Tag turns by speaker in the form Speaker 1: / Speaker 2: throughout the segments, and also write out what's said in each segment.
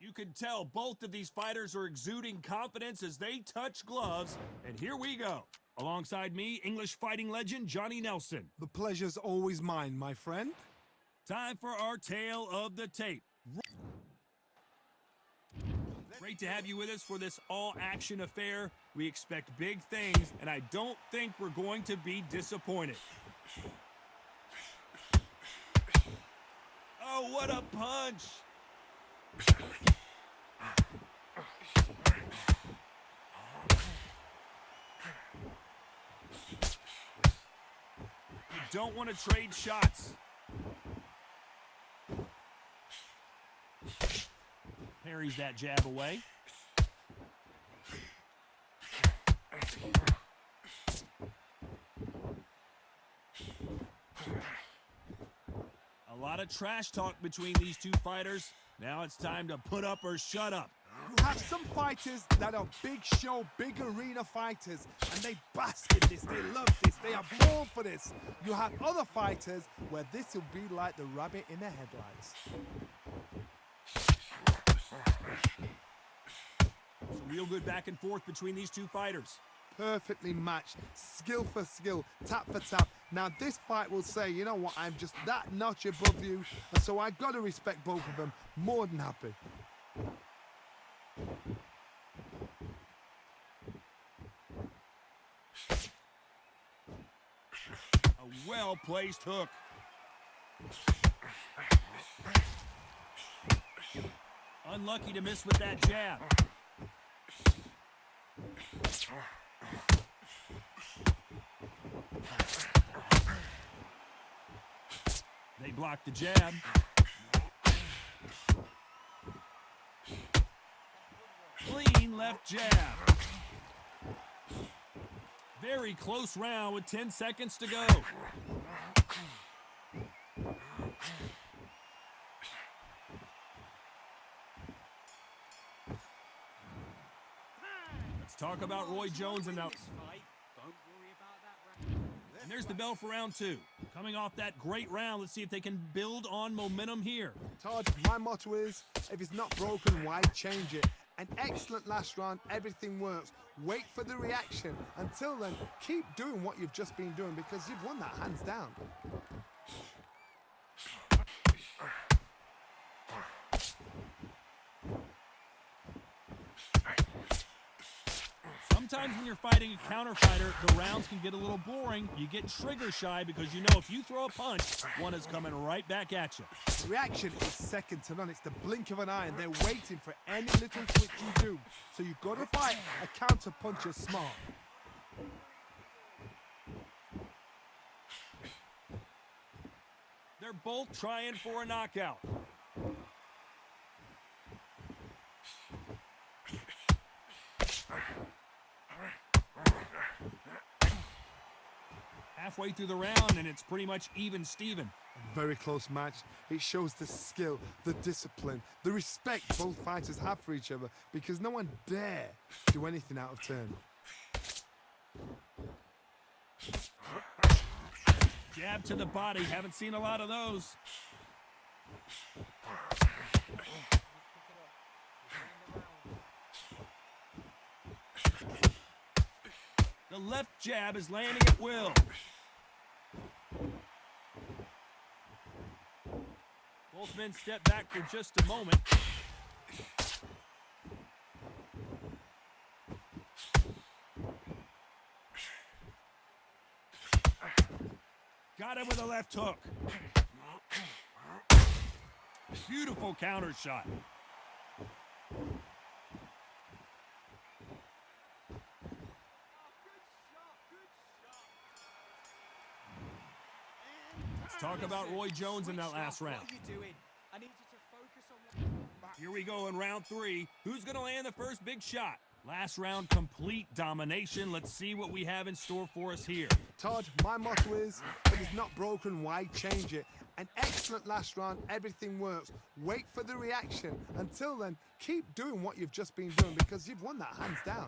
Speaker 1: You can tell both of these fighters are exuding confidence as they touch gloves, and here we go. Alongside me, English fighting legend Johnny Nelson.
Speaker 2: The pleasure's always mine, my friend.
Speaker 1: Time for our tale of the tape. Great to have you with us for this all-action affair. We expect big things, and I don't think we're going to be disappointed. Oh, what a punch! You don't want to trade shots. Parries that jab away. A lot of trash talk between these two fighters. Now it's time to put up or shut up.
Speaker 2: You have some fighters that are big show, big arena fighters, and they bask in this, they love this, they are born for this. You have other fighters where this will be like the rabbit in the headlights.
Speaker 1: Some real good back and forth between these two fighters.
Speaker 2: Perfectly matched, skill for skill, tap for tap. Now this fight will say, you know what, I'm just that notch above you, and so I gotta respect both of them. More than happy.
Speaker 1: A well-placed hook. Unlucky to miss with that jab. They block the jab. Clean left jab. Very close round with 10 seconds to go. Let's talk about Roy Jones and now. And there's the bell for round two. Coming off that great round, let's see if they can build on momentum here.
Speaker 2: Todd, my motto is, if it's not broken, why change it? An excellent last round, everything works. Wait for the reaction. Until then, keep doing what you've just been doing because you've won that hands down.
Speaker 1: Sometimes when you're fighting a counter fighter, the rounds can get a little boring. You get trigger shy because you know if you throw a punch, one is coming right back at you.
Speaker 2: Reaction is second to none. It's the blink of an eye, and they're waiting for any little twitch you do. So you've got to fight a counter puncher smart.
Speaker 1: They're both trying for a knockout. Halfway through the round, and it's pretty much even Steven.
Speaker 2: A very close match. It shows the skill, the discipline, the respect both fighters have for each other because no one dare do anything out of turn.
Speaker 1: Jab to the body. Haven't seen a lot of those. The left jab is landing at will. Both men step back for just a moment. Got him with a left hook. Beautiful counter shot. Let's talk about Roy Jones in that last round. Here we go in round three. Who's going to land the first big shot? Last round, complete domination. Let's see what we have in store for us here.
Speaker 2: Todd, my motto is, if it's not broken, why change it? An excellent last round, everything works. Wait for the reaction. Until then, keep doing what you've just been doing because you've won that hands down.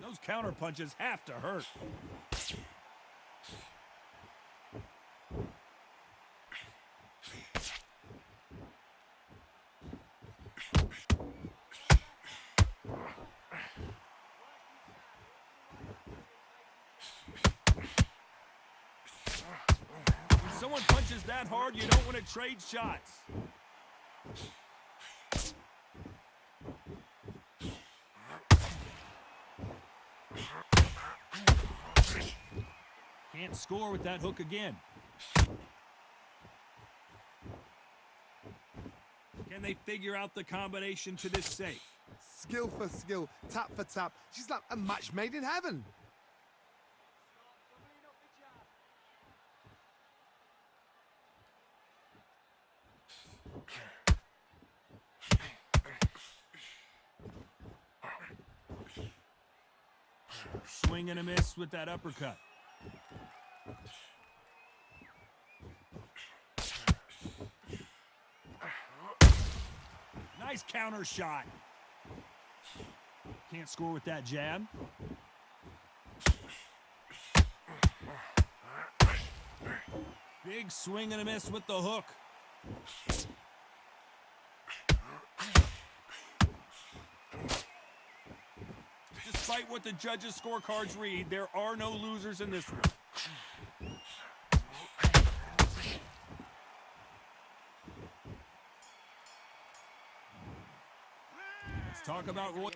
Speaker 1: Those counter punches have to hurt. someone punches that hard, you don't want to trade shots. Can't score with that hook again. Can they figure out the combination to this safe?
Speaker 2: Skill for skill, tap for tap. She's like a match made in heaven.
Speaker 1: Swing and a miss with that uppercut. Nice counter shot. Can't score with that jab. Big swing and a miss with the hook. Despite what the judges' scorecards read, there are no losers in this one. Let's talk about Roy.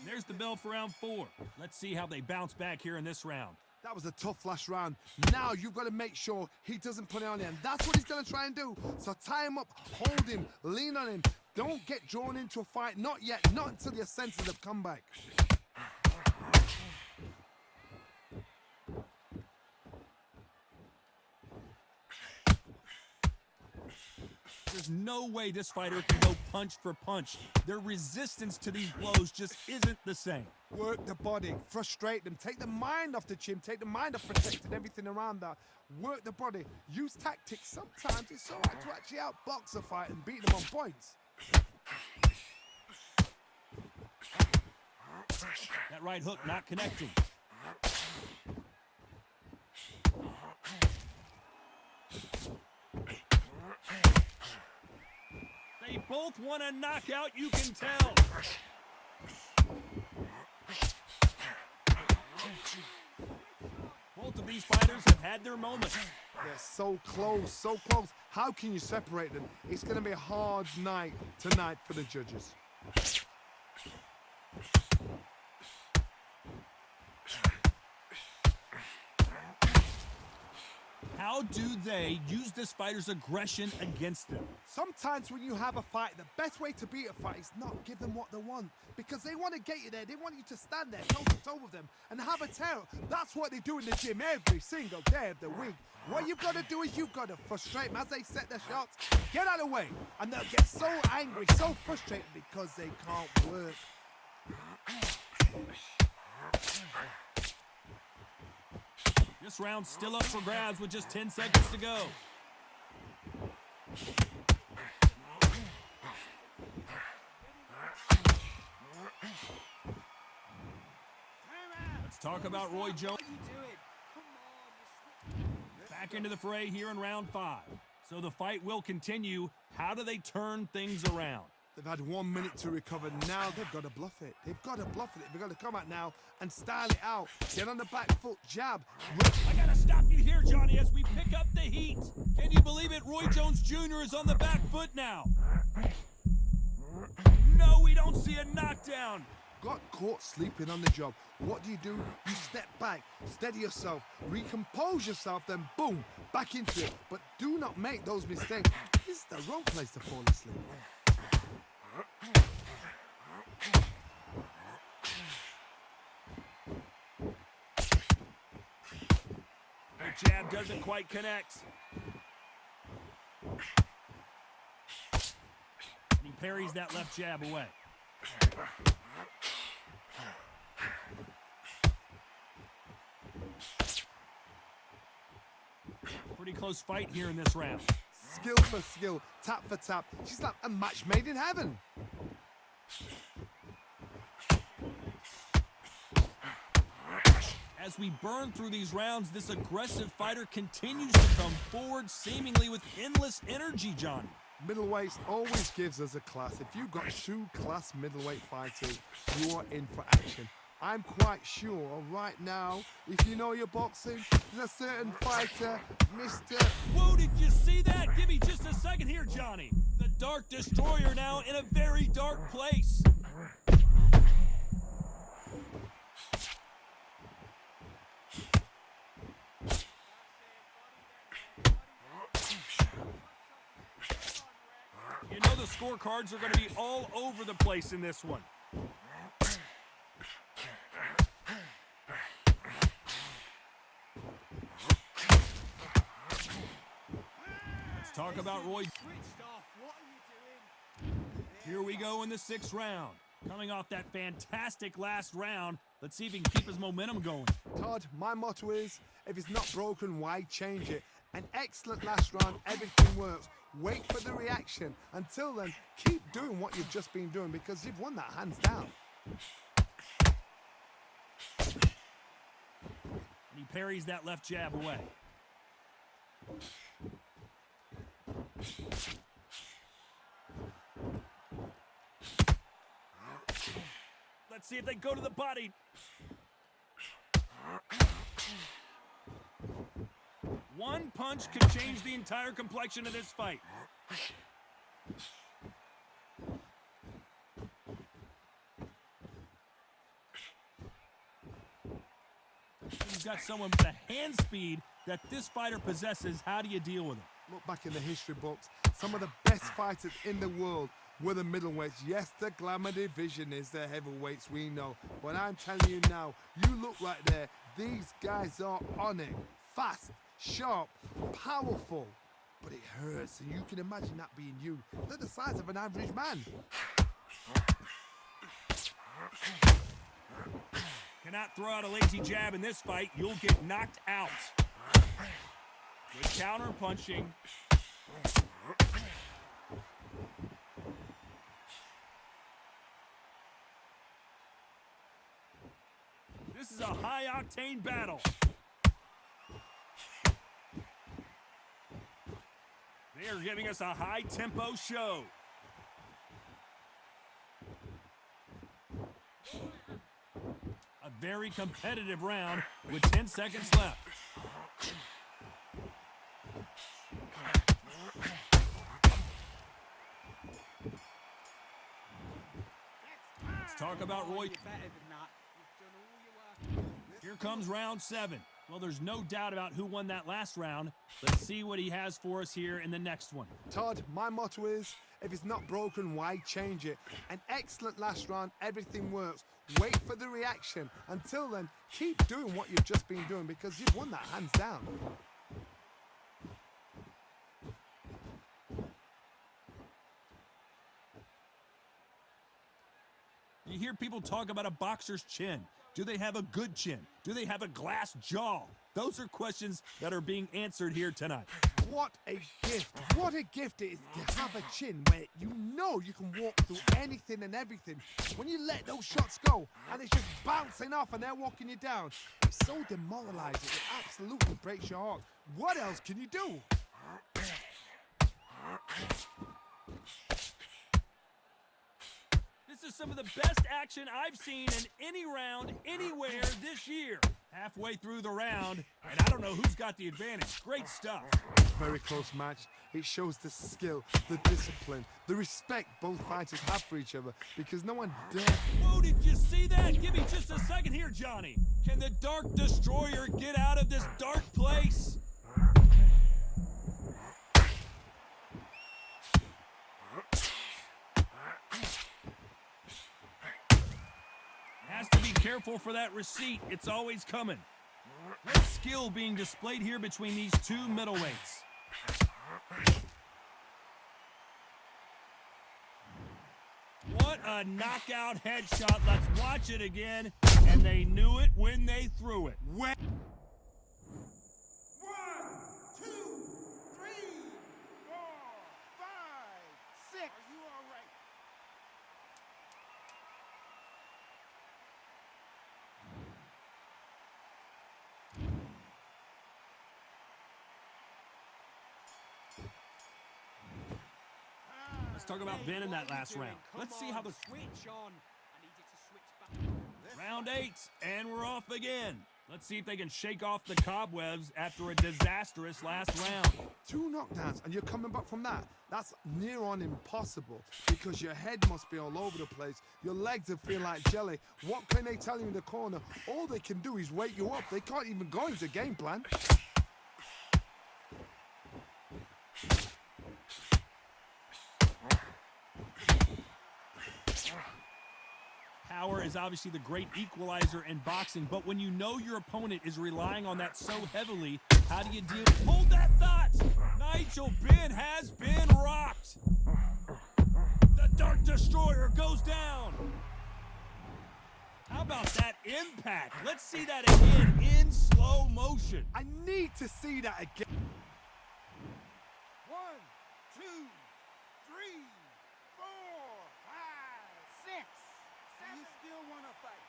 Speaker 1: There's the bell for round 4. Let's see how they bounce back here in this round.
Speaker 2: That was a tough last round. Now you've got to make sure he doesn't put it on him. That's what he's going to try and do. So tie him up, hold him, lean on him. Don't get drawn into a fight. Not yet. Not until your senses have come back.
Speaker 1: There's no way this fighter can go punch for punch. Their resistance to these blows just isn't the same.
Speaker 2: Work the body, frustrate them, take the mind off the chin, take the mind off protecting everything around that. Work the body, use tactics. Sometimes it's all right to actually outbox a fight and beat them on points.
Speaker 1: That right hook not connecting. They both want a knockout, you can tell. Both of these fighters have had their moments.
Speaker 2: They're so close, so close. How can you separate them? It's going to be a hard night tonight for the judges.
Speaker 1: How do they use this fighter's aggression against them?
Speaker 2: Sometimes when you have a fight, the best way to beat a fight is not give them what they want. Because they want to get you there. They want you to stand there toe-to-toe with them and have a tear. That's what they do in the gym every single day of the week. What you've got to do is you've got to frustrate them as they set their shots. Get out of the way. And they'll get so angry, so frustrated because they can't work.
Speaker 1: This round's still up for grabs with just 10 seconds to go. Let's talk about Roy Jones. Back into the fray here in round 5. So the fight will continue. How do they turn things around?
Speaker 2: They've had 1 minute to recover. Now they've got to bluff it. They've got to bluff it. They've got to come out now and style it out. Get on the back foot, jab.
Speaker 1: I got to stop you here, Johnny, as we pick up the heat. Can you believe it? Roy Jones Jr. is on the back foot now. No, we don't see a knockdown.
Speaker 2: Got caught sleeping on the job. What do? You step back, steady yourself, recompose yourself, then boom, back into it. But do not make those mistakes. This is the wrong place to fall asleep.
Speaker 1: The jab doesn't quite connect. And he parries that left jab away. Pretty close fight here in this round.
Speaker 2: Skill for skill, tap for tap. She's like a match made in heaven.
Speaker 1: As we burn through these rounds, this aggressive fighter continues to come forward, seemingly with endless energy, Johnny.
Speaker 2: Middleweight always gives us a class. If you've got 2 class middleweight fighters, you are in for action. I'm quite sure right now, if you know your boxing, there's a certain fighter, Mr.
Speaker 1: Whoa, did you see that? Give me just a second here, Johnny. The Dark Destroyer now in a very dark place. You know the scorecards are going to be all over the place in this one. Let's talk about Roy. Here we go in the 6th round. Coming off that fantastic last round, let's see if he can keep his momentum going.
Speaker 2: Todd, my motto is, if it's not broken, why change it? An excellent last round, everything works. Wait for the reaction. Until then, keep doing what you've just been doing because you've won that hands down.
Speaker 1: And he parries that left jab away. Let's see if they go to the body. One punch could change the entire complexion of this fight. You've got someone with the hand speed that this fighter possesses. How do you deal with it?
Speaker 2: Look back in the history books. Some of the best fighters in the world were the middleweights. Yes, the glamour division is the heavyweights, we know. But I'm telling you now, you look right there. These guys are on it. Fast, sharp, powerful. But it hurts, and you can imagine that being you. They're the size of an average man.
Speaker 1: Cannot throw out a lazy jab in this fight. You'll get knocked out. Good counter punching. This is a high-octane battle. They are giving us a high-tempo show. A very competitive round with 10 seconds left. Let's talk about Roy. Here comes round 7. Well, there's no doubt about who won that last round. Let's see what he has for us here in the next one.
Speaker 2: Todd, my motto is, if it's not broken, why change it? An excellent last round, everything works. Wait for the reaction. Until then, keep doing what you've just been doing because you've won that hands down.
Speaker 1: You hear people talk about a boxer's chin. Do they have a good chin? Do they have a glass jaw? Those are questions that are being answered here tonight.
Speaker 2: What a gift. What a gift it is to have a chin where you know you can walk through anything and everything. When you let those shots go and it's just bouncing off and they're walking you down, it's so demoralizing. It absolutely breaks your heart. What else can you do?
Speaker 1: This is some of the best action I've seen in any round, anywhere this year. Halfway through the round, and I don't know who's got the advantage. Great stuff.
Speaker 2: Very close match. It shows the skill, the discipline, the respect both fighters have for each other because no one dare.
Speaker 1: Whoa, did you see that? Give me just a second here, Johnny. Can the Dark Destroyer get out of this dark place? Has to be careful for that receipt. It's always coming. What skill being displayed here between these two middleweights. What a knockout headshot. Let's watch it again. And they knew it when they threw it.
Speaker 2: 1, 2, 3, 4, 5, 6. Are you all right?
Speaker 1: Let's talk about Benn in that last round. Let's see how the
Speaker 3: switch on. I need you to switch back.
Speaker 1: Round 8, and we're off again. Let's see if they can shake off the cobwebs after a disastrous last round.
Speaker 2: 2 knockdowns, and you're coming back from that. That's near on impossible because your head must be all over the place. Your legs will feel like jelly. What can they tell you in the corner? All they can do is wake you up. They can't even go into game plan.
Speaker 1: Power is obviously the great equalizer in boxing, but when you know your opponent is relying on that so heavily, how do you deal? Hold that thought! Nigel Benn has been rocked. The Dark Destroyer goes down. How about that impact? Let's see that again in slow motion.
Speaker 2: I need to see that again.
Speaker 3: 1, 2, 3, 4, 5, 6. You still want to fight?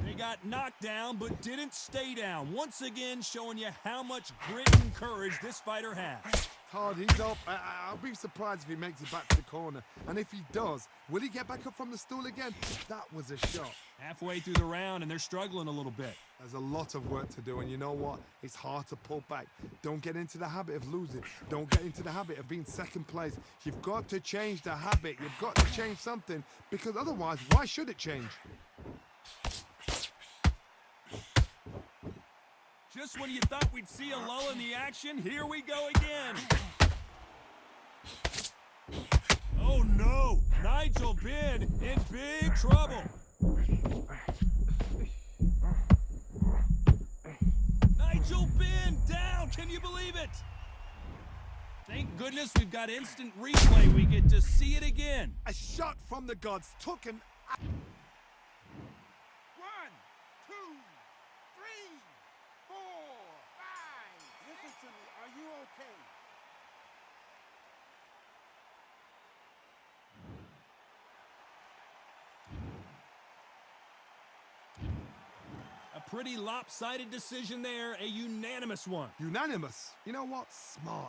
Speaker 1: They got knocked down, but didn't stay down. Once again, showing you how much grit and courage this fighter has.
Speaker 2: Hard, he's up. I'll be surprised if he makes it back to the corner. And if he does, will he get back up from the stool again? That was a shot.
Speaker 1: Halfway through the round, and they're struggling a little bit.
Speaker 2: There's a lot of work to do, and you know what? It's hard to pull back. Don't get into the habit of losing. Don't get into the habit of being second place. You've got to change the habit. You've got to change something, because otherwise, why should it change?
Speaker 1: Just when you thought we'd see a lull in the action, here we go again. Oh no! Nigel Benn in big trouble. Nigel Benn down! Can you believe it? Thank goodness we've got instant replay. We get to see it again.
Speaker 2: A shot from the gods took him.
Speaker 3: 1, 2, 3, 4, 5. Listen to me. Are you okay?
Speaker 1: A pretty lopsided decision there, a unanimous one.
Speaker 2: Unanimous. You know what?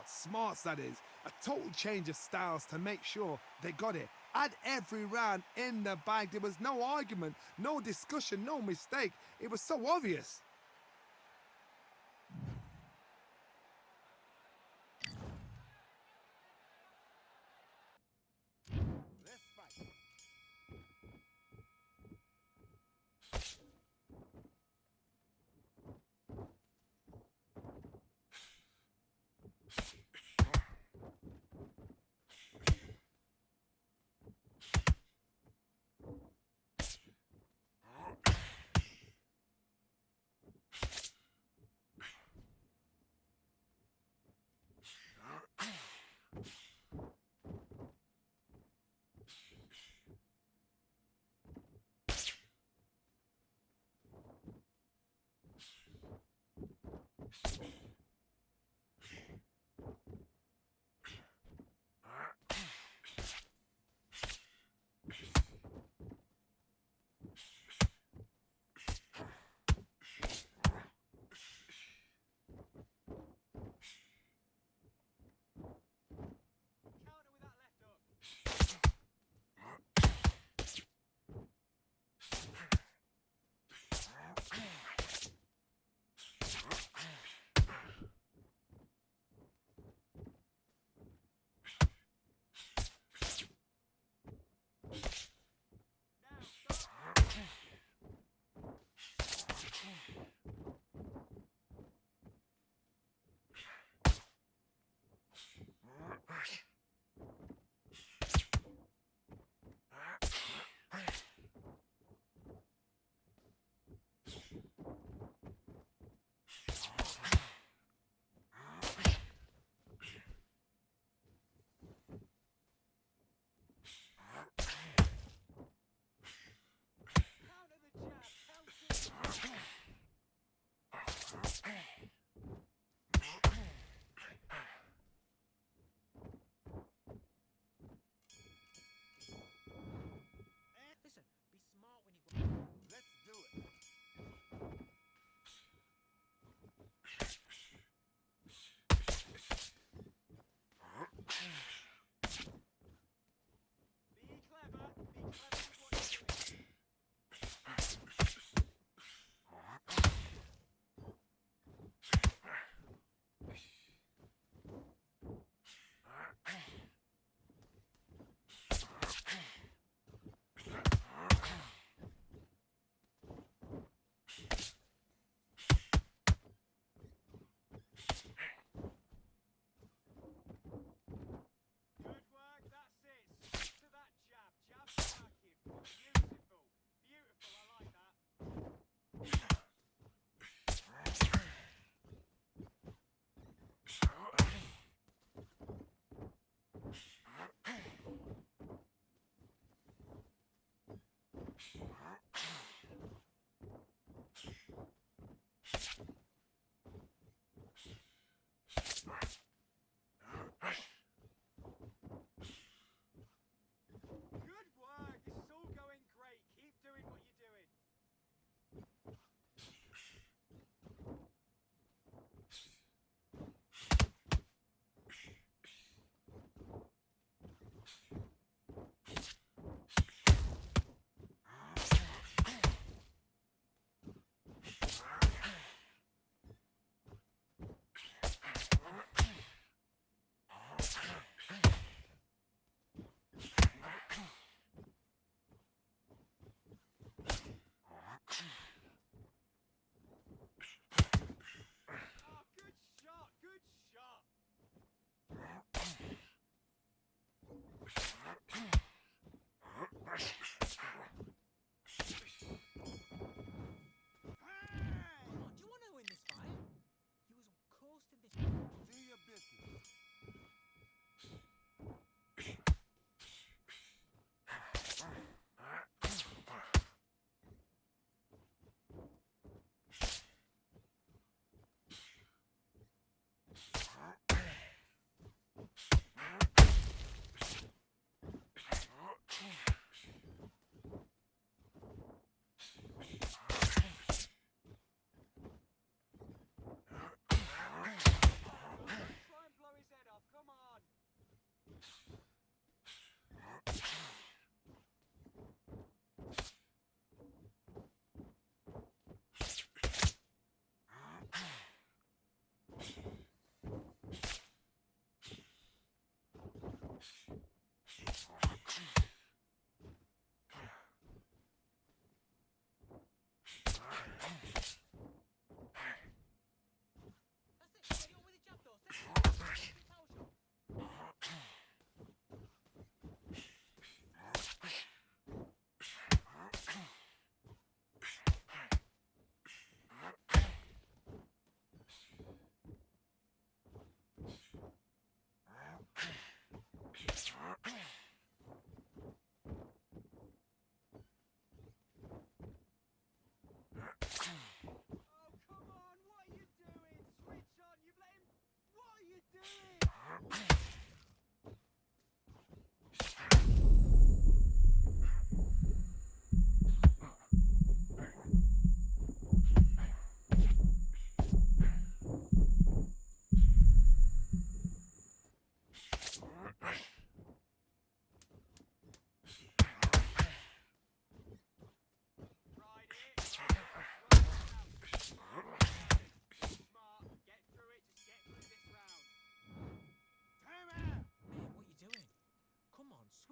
Speaker 2: Smarts that is. A total change of styles to make sure they got it. At every round in the bag, there was no argument, no discussion, no mistake. It was so obvious.
Speaker 3: Let's fight.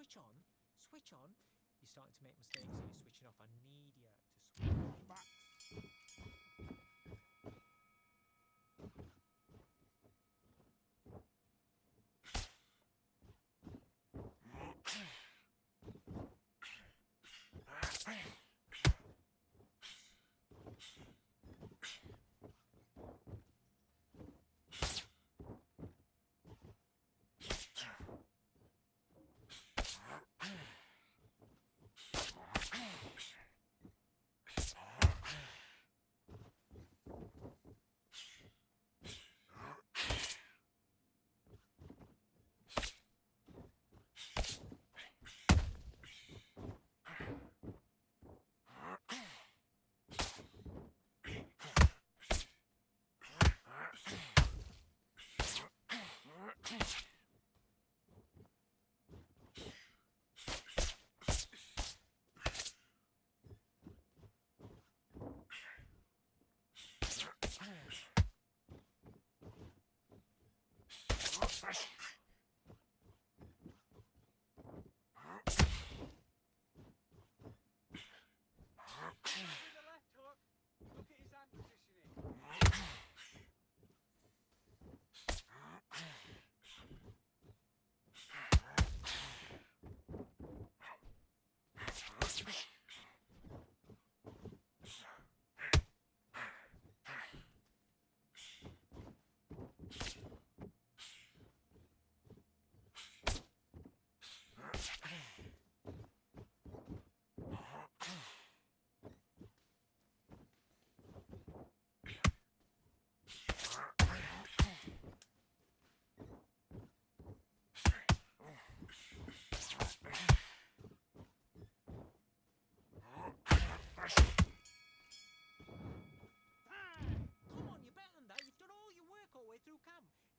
Speaker 4: Switch on. Switch on. You're starting to make mistakes and you're switching off. I need you to switch.
Speaker 2: Back.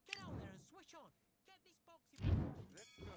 Speaker 4: Get out there and switch on. Get this boxing.
Speaker 3: Let's go.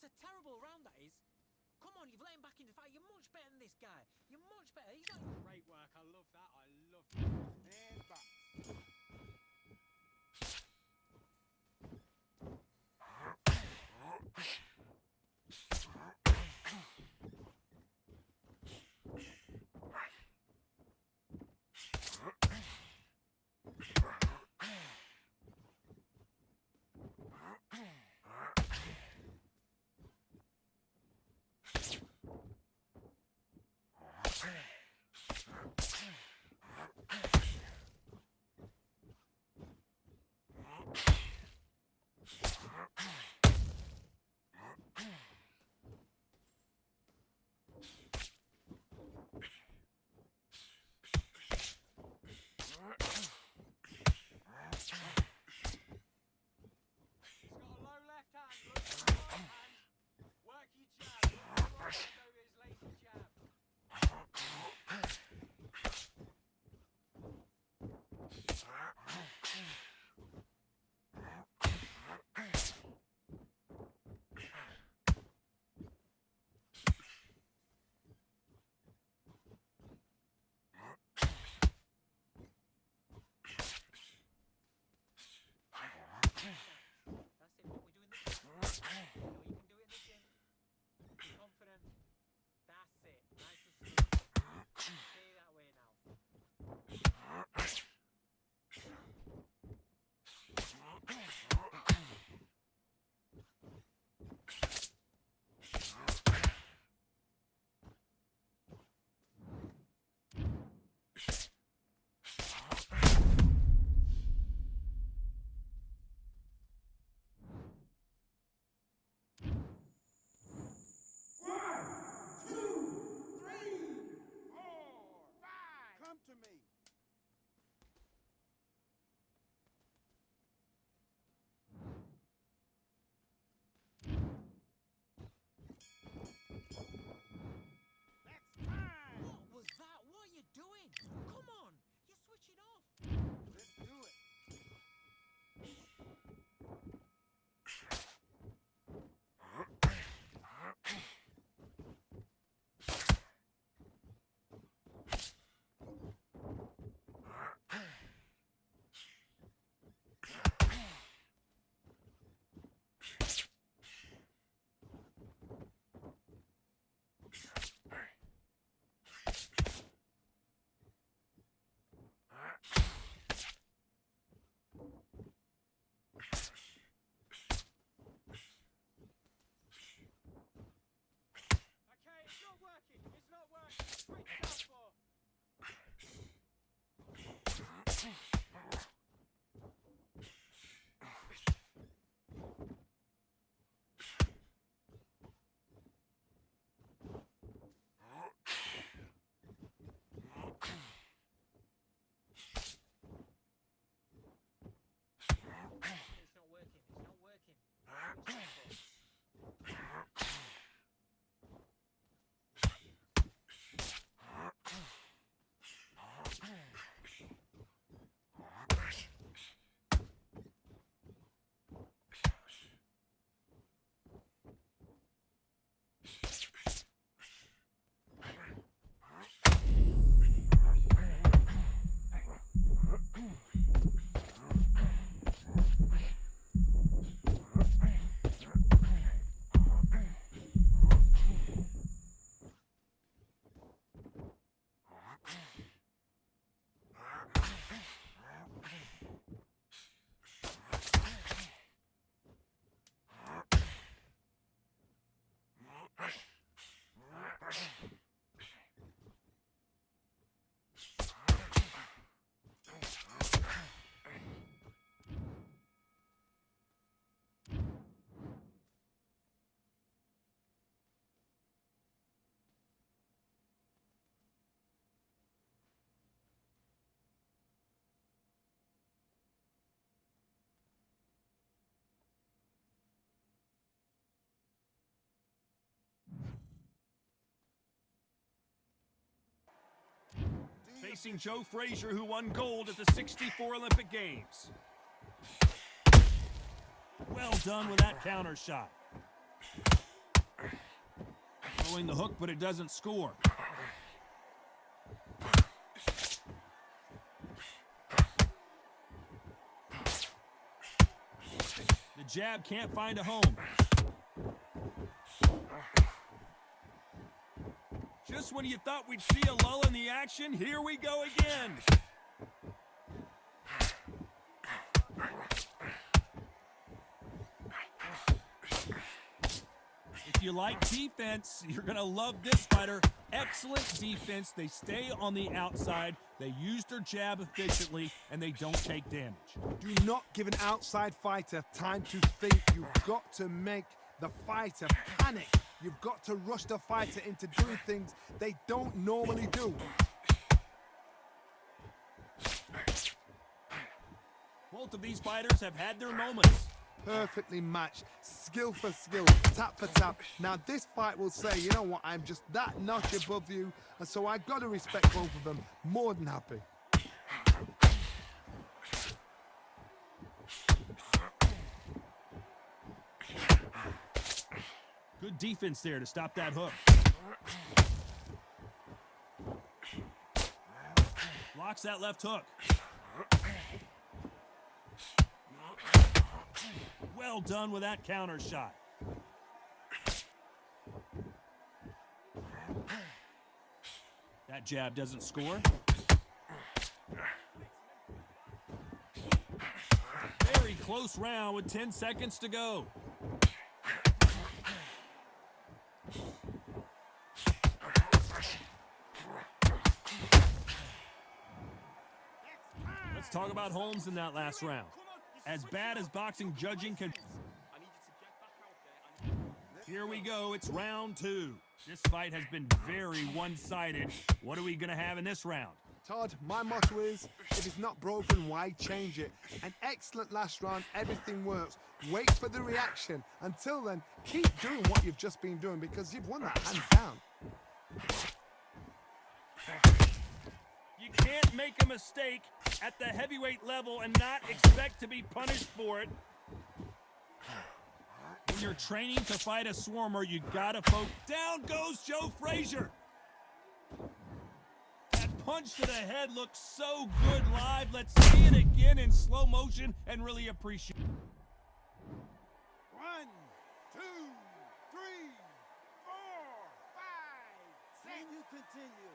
Speaker 4: That's a terrible round, that is. Come on, you've let him back in the fight. You're much better than this guy. You're much better. He's not...
Speaker 3: Great work. I love that. I love that. And box. He's got a low left hand. Look at the right hand. Work your jab. Look at his lazy jab.
Speaker 4: That's it, what we do in the gym. You know you can do it in the gym. Be confident. That's it. Nice and smooth. Stay that way now.
Speaker 3: Come to me. That's time.
Speaker 4: What was that? What are you doing? Come on. You're switching off.
Speaker 3: Let's do it. Okay, it's not working. It's not working. Switch southpaw.
Speaker 4: It's not working. It's not working. Switch southpaw.
Speaker 1: Facing Joe Frazier, who won gold at the '64 Olympic Games. Well done with that counter shot. Following the hook, but it doesn't score. The jab can't find a home. Just when you thought we'd see a lull in the action, here we go again. If you like defense, you're going to love this fighter. Excellent defense. They stay on the outside. They use their jab efficiently, and they don't take damage.
Speaker 2: Do not give an outside fighter time to think. You've got to make the fighter panic. You've got to rush the fighter into doing things they don't normally do.
Speaker 1: Both of these fighters have had their moments.
Speaker 2: Perfectly matched, skill for skill, tap for tap. Now this fight will say, you know what, I'm just that notch above you, and so I got to respect both of them. More than happy.
Speaker 1: Good defense there to stop that hook. Blocks that left hook. Well done with that counter shot. That jab doesn't score. Very close round with 10 seconds to go. Let's talk about Holmes in that last round. As bad as boxing judging can... Here we go, it's round 2. This fight has been very one-sided. What are we going to have in this round?
Speaker 2: Todd, my motto is, if it's not broken, why change it? An excellent last round, everything works. Wait for the reaction. Until then, keep doing what you've just been doing because you've won that hands down.
Speaker 1: You can't make a mistake at the heavyweight level and not expect to be punished for it. When you're training to fight a swarmer, you gotta focus. Down goes Joe Frazier. That punch to the head looks so good live. Let's see it again in slow motion and really appreciate it.
Speaker 2: 1, 2, 3, 4, 5, 6.
Speaker 5: Can you continue?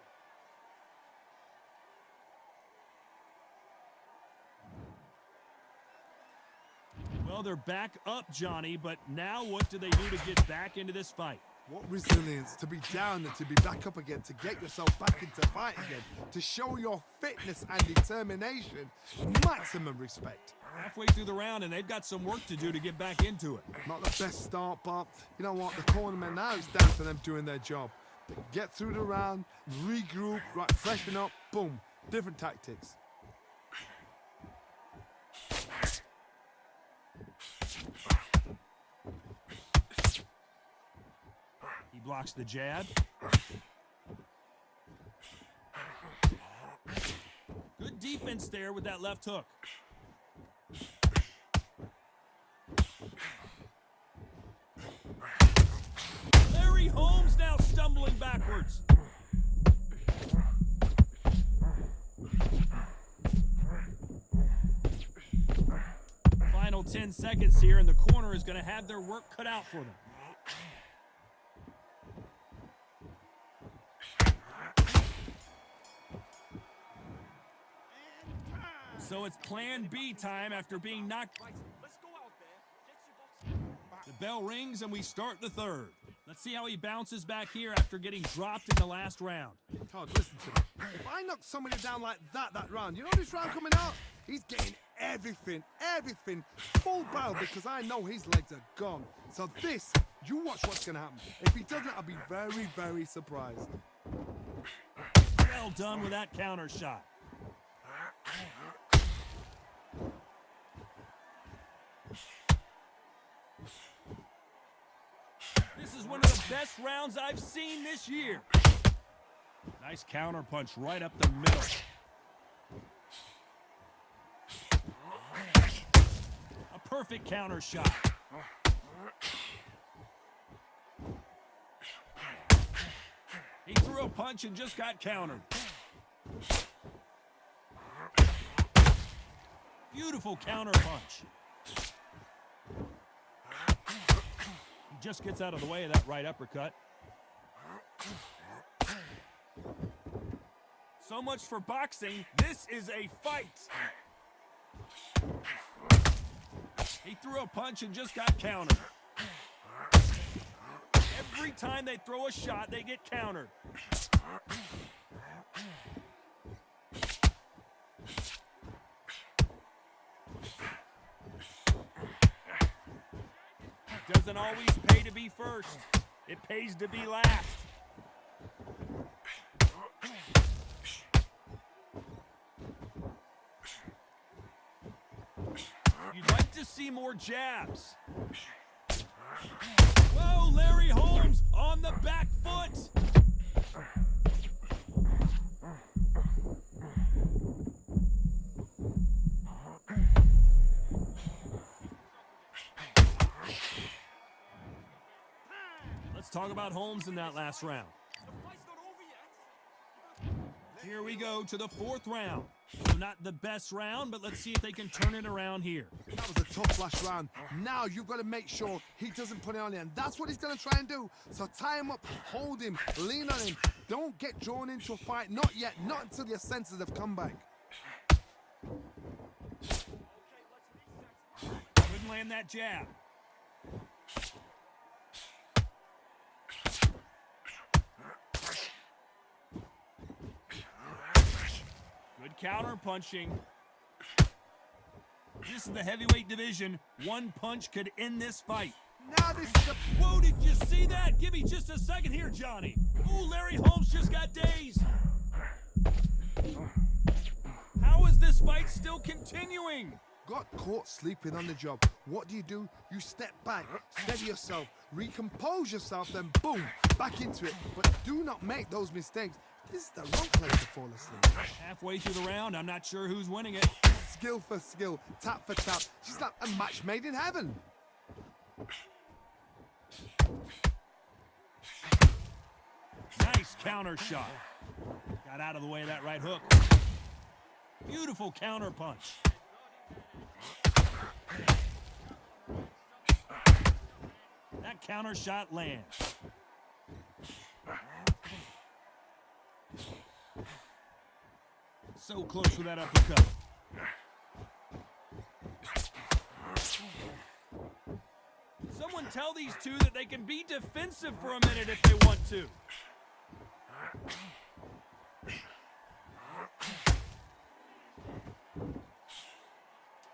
Speaker 1: Well, they're back up, Johnny, but now what do they do to get back into this fight?
Speaker 2: What resilience to be down and to be back up again, to get yourself back into fight again, to show your fitness and determination. Maximum respect.
Speaker 1: Halfway through the round, and they've got some work to do to get back into it.
Speaker 2: Not the best start, but you know what? The cornermen now, it's down to them doing their job. Get through the round, regroup, right, freshen up, boom. Different tactics.
Speaker 1: He blocks the jab. Good defense there with that left hook. Larry Holmes now stumbling backwards. Final 10 seconds here, and the corner is going to have their work cut out for them. So it's plan B time after being knocked.
Speaker 3: Let's go out there. Get your box.
Speaker 1: The bell rings and we start the third. Let's see how he bounces back here after getting dropped in the last round.
Speaker 2: Todd, listen to me. If I knock somebody down like that round, you know this round coming out? He's getting everything, full barrel because I know his legs are gone. So this, you watch what's going to happen. If he doesn't, I'll be very, very surprised.
Speaker 1: Well done with that counter shot. This is one of the best rounds I've seen this year. Nice counter punch right up the middle. A perfect counter shot. threw a punch and just got countered. Beautiful counter punch. He just gets out of the way of that right uppercut. So much for boxing. This is a fight. He threw a punch and just got countered. Every time they throw a shot, they get countered. It doesn't always pay to be first. It pays to be last. You'd like to see more jabs. Whoa, Larry Holmes on the back foot. Let's talk about Holmes in that last round. Here we go to the fourth round. So not the best round, but let's see if they can turn it around here.
Speaker 2: That was a tough last round. Now you've got to make sure he doesn't put it on you, and that's what he's going to try and do. So tie him up, hold him, lean on him. Don't get drawn into a fight. Not yet. Not until your senses have come back.
Speaker 1: Couldn't land that jab. Good counter punching. This is the heavyweight division. One punch could end this fight.
Speaker 2: Now this is a...
Speaker 1: Whoa, did you see that? Give me just a second here, Johnny. Ooh, Larry Holmes just got dazed. How is this fight still continuing?
Speaker 2: Got caught sleeping on the job. What do? You step back, steady yourself, recompose yourself, then boom, back into it. But do not make those mistakes. This is the wrong place to fall asleep.
Speaker 1: Halfway through the round, I'm not sure who's winning it.
Speaker 2: Skill for skill, tap for tap. Just like a match made in heaven.
Speaker 1: Nice counter shot. Got out of the way of that right hook. Beautiful counter punch. That counter shot lands. So close with that uppercut. Someone tell these two that they can be defensive for a minute if they want to.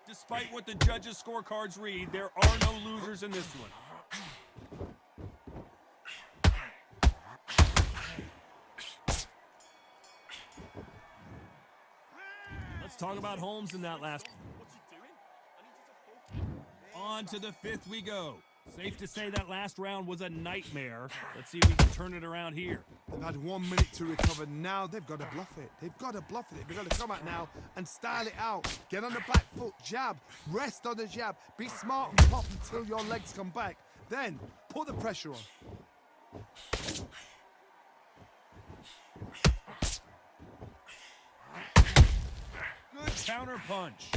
Speaker 1: Despite what the judges' scorecards read, there are no losers in this one. Let's talk about Holmes in that last. On to the fifth we go. Safe to say that last round was a nightmare. Let's see if we can turn it around here.
Speaker 2: They've had 1 minute to recover. Now they've got to bluff it. They've got to bluff it. They've got to come out now and style it out. Get on the back foot, jab, rest on the jab. Be smart and pop until your legs come back. Then put the pressure on.
Speaker 1: Good counter punch.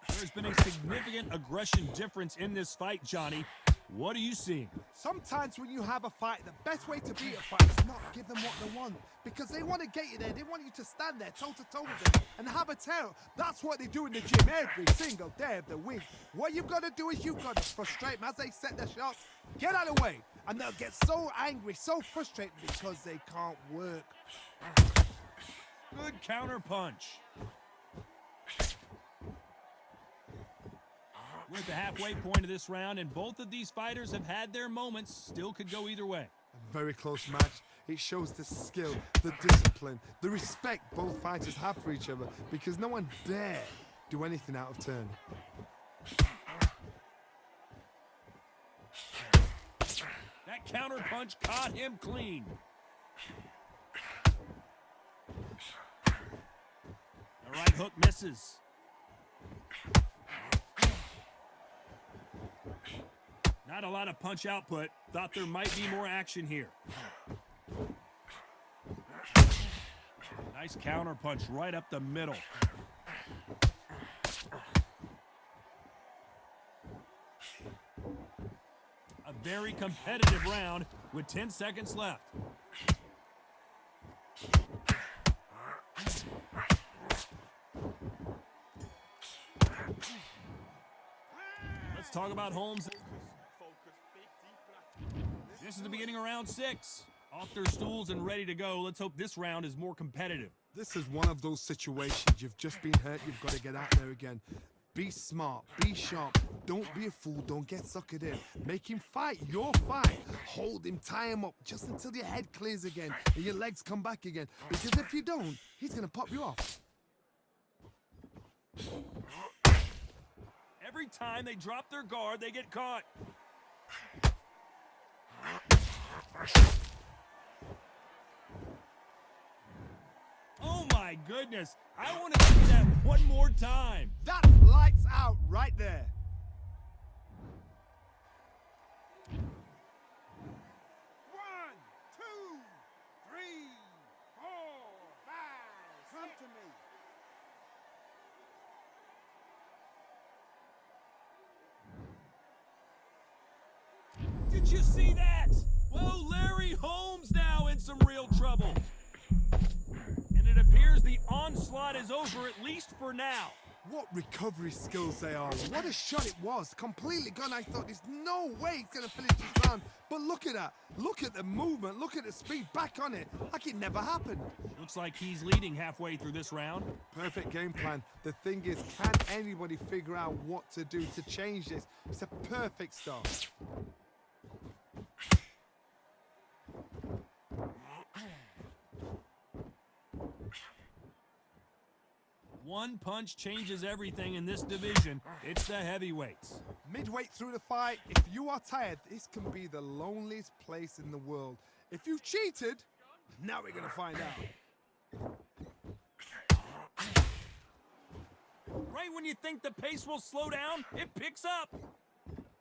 Speaker 1: There's been a significant aggression difference in this fight, Johnny. What are you seeing?
Speaker 2: Sometimes when you have a fight, the best way to beat a fight is not give them what they want. Because they want to get you there. They want you to stand there toe-to-toe with them and have a tear. That's what they do in the gym every single day of the week. What you've got to do is you've got to frustrate them as they set their shots. Get out of the way. And they'll get so angry, so frustrated because they can't work.
Speaker 1: Good counter punch. We're at the halfway point of this round, and both of these fighters have had their moments. Still could go either way.
Speaker 2: A very close match. It shows the skill, the discipline, the respect both fighters have for each other because no one dare do anything out of turn.
Speaker 1: That counter punch caught him clean. The right hook misses. Not a lot of punch output. Thought there might be more action here. Nice counter punch right up the middle. A very competitive round with 10 seconds left. Let's talk about Holmes. This is the beginning of round 6. Off their stools and ready to go. Let's hope this round is more competitive.
Speaker 2: This is one of those situations. You've just been hurt. You've got to get out there again. Be smart. Be sharp. Don't be a fool. Don't get suckered in. Make him fight your fight. Hold him. Tie him up just until your head clears again and your legs come back again. Because if you don't, he's going to pop you off.
Speaker 1: Every time they drop their guard, they get caught. Oh my goodness. I want to see that one more time.
Speaker 2: That lights out right there.
Speaker 5: One, two, three, four, five. Come to me.
Speaker 1: Did you see that? Whoa, Larry Holmes now in some real trouble. And it appears the onslaught is over, at least for now.
Speaker 2: What recovery skills they are. What a shot it was. Completely gone. I thought there's no way he's going to finish this round. But look at that. Look at the movement. Look at the speed. Back on it. Like it never happened.
Speaker 1: Looks like he's leading halfway through this round.
Speaker 2: Perfect game plan. The thing is, can anybody figure out what to do to change this? It's a perfect start.
Speaker 1: One punch changes everything in this division. It's the heavyweights.
Speaker 2: Midway through the fight, if you are tired, this can be the loneliest place in the world. If you cheated, now we're going to find out.
Speaker 1: Right when you think the pace will slow down, it picks up.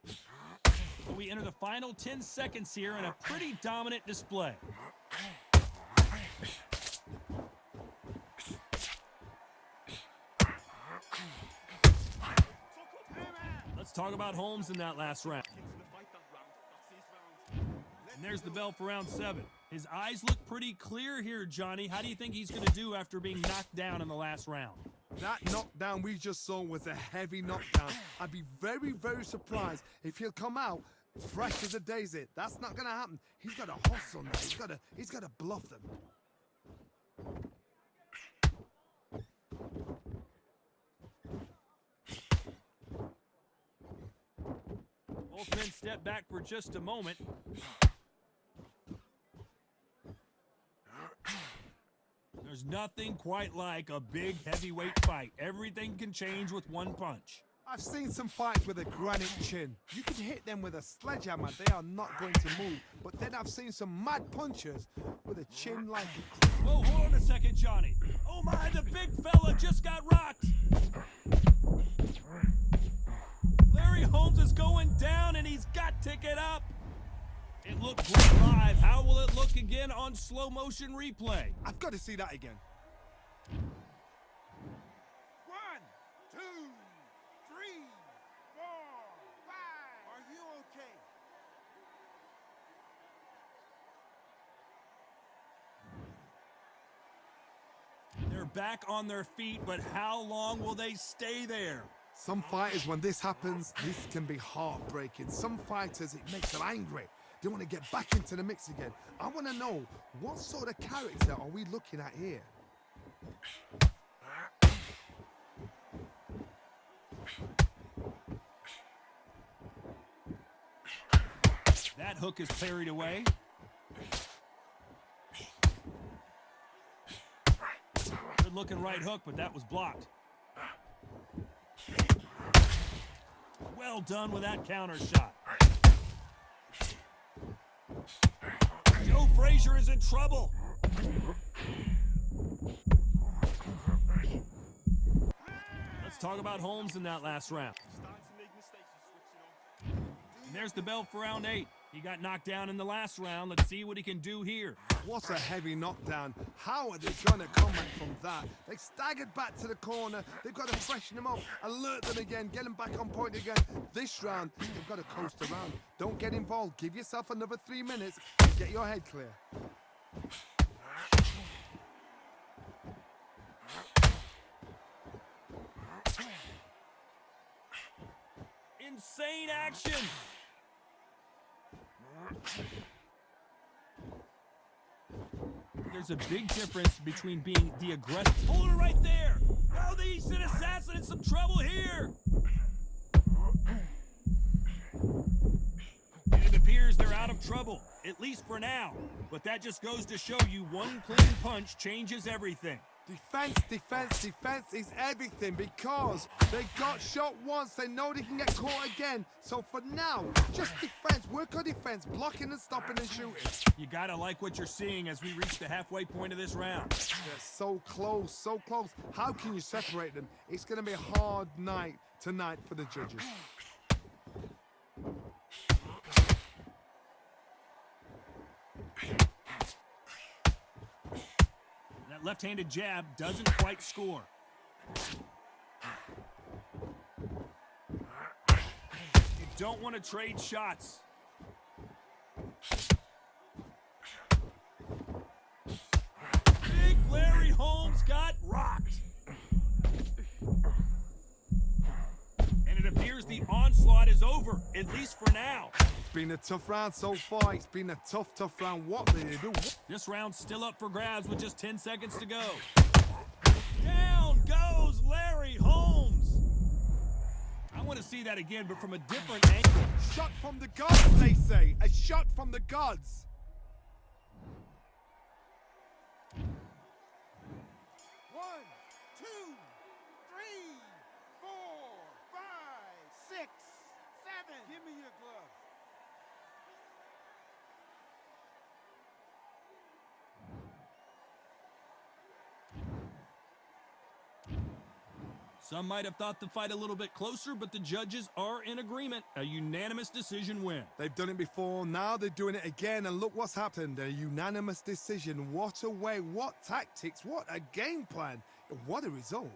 Speaker 1: So we enter the final 10 seconds here in a pretty dominant display. Let's talk about Holmes in that last round. And there's the bell for round 7. His eyes look pretty clear here, Johnny. How do you think he's going to do after being knocked down in the last round?
Speaker 2: That knockdown we just saw was a heavy knockdown. I'd be very, very surprised if he'll come out fresh as a daisy. That's not going to happen. He's got a hustle now. He's got to bluff them.
Speaker 1: Both men step back for just a moment. There's nothing quite like a big heavyweight fight. Everything can change with one punch.
Speaker 2: I've seen some fights with a granite chin. You can hit them with a sledgehammer. They are not going to move. But then I've seen some mad punchers with a chin like a...
Speaker 1: Whoa, hold on a second, Johnny. Oh my, the big fella just got rocked. Larry Holmes is going down and he's got to get up. It looked great live. How will it look again on slow motion replay?
Speaker 2: I've got to see that again.
Speaker 5: 1, 2, 3, 4, 5. Are you okay?
Speaker 1: They're back on their feet, but how long will they stay there?
Speaker 2: Some fighters, when this happens, this can be heartbreaking. Some fighters, it makes them angry. They want to get back into the mix again. I want to know, what sort of character are we looking at here?
Speaker 1: That hook is parried away. Good looking right hook, but that was blocked. Well done with that counter shot. Joe Frazier is in trouble. Let's talk about Holmes in that last round.
Speaker 5: Starting to make mistakes, you're switching off. Do
Speaker 1: And there's the bell for round 8. He got knocked down in the last round. Let's see what he can do here.
Speaker 2: What a heavy knockdown. How are they going to come back from that? They staggered back to the corner. They've got to freshen them up, alert them again, get them back on point again. This round, they've got to coast around. Don't get involved. Give yourself another 3 minutes and get your head clear.
Speaker 1: Insane action. There's a big difference between being the aggressive. Hold it right there. Oh, the Eastern Assassin in some trouble here. And it appears they're out of trouble, at least for now. But that just goes to show you one clean punch changes everything.
Speaker 2: Defense, defense, defense is everything because they got shot once. They know they can get caught again. So for now, just defense. Work on defense, blocking and stopping and shooting.
Speaker 1: You gotta like what you're seeing as we reach the halfway point of this round.
Speaker 2: They're so close, so close. How can you separate them? It's going to be a hard night tonight for the judges.
Speaker 1: That left-handed jab doesn't quite score. You don't want to trade shots. Big Larry Holmes got rocked. And it appears the onslaught is over, at least for now.
Speaker 2: It's been a tough round so far. It's been a tough round. What do they do?
Speaker 1: This round's still up for grabs with just 10 seconds to go. Down goes Larry Holmes. I want to see that again, but from a different angle.
Speaker 2: Shot from the gods, they say. A shot from the gods.
Speaker 5: One, two, three, four, five, six, seven. Give me your glove.
Speaker 1: Some might have thought the fight a little bit closer, but the judges are in agreement. A unanimous decision win.
Speaker 2: They've done it before, now they're doing it again, and look what's happened. A unanimous decision. What a way, what tactics, what a game plan. What a result.